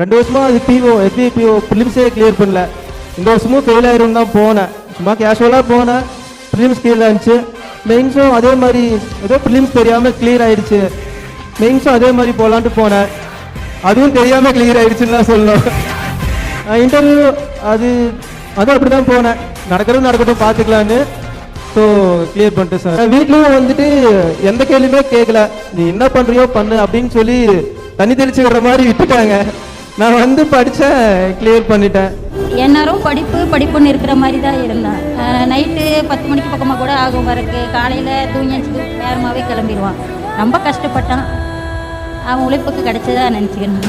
2 வருஷமாக அது PO ப்ரிலிம்ஸே clear பண்ணல. இந்த வருஷமும் ஃபெயில் ஆயிரும் தான் போனேன். சும்மா கேஷுவலாக போனேன். ப்ரிலிம்ஸ் கிளியர் ஆகிடுச்சு. மெயின்ஸும் அதே மாதிரி ஏதோ ப்ரிலிம்ஸ் தெரியாமல் கிளியர் ஆகிடுச்சு. மெயின்ஸும் அதே மாதிரி போகலான்ட்டு போனேன். அதுவும் தெரியாமல் கிளியர் ஆகிடுச்சுன்னு தான் சொல்லணும். இன்டர்வியூ அதுவும் அப்படி தான் போனேன். நடக்கட்டும் பார்த்துக்கலான்னு. ஸோ கிளியர் பண்ணிட்டேன் சார். வீட்லேயும் வந்துட்டு எந்த கேள்வியுமே கேட்கல. நீ என்ன பண்ணுறியோ பண்ணு அப்படின்னு சொல்லி தண்ணி தெளிச்சு விடுற மாதிரி விட்டுட்டாங்க. நான் வந்து படித்தேன், கிளியர் பண்ணிட்டேன். எல்லாரும் படிப்புன்னு இருக்கிற மாதிரி தான் இருந்தேன். நைட்டு 10 மணிக்கு பக்கமாக கூட ஆகும் வரக்கு. காலையில் தூங்கி நேரமாகவே கிளம்பிடுவான். ரொம்ப கஷ்டப்பட்டான். அவன் உழைப்புக்கு கிடைச்சதா நினச்சிக்கணும்.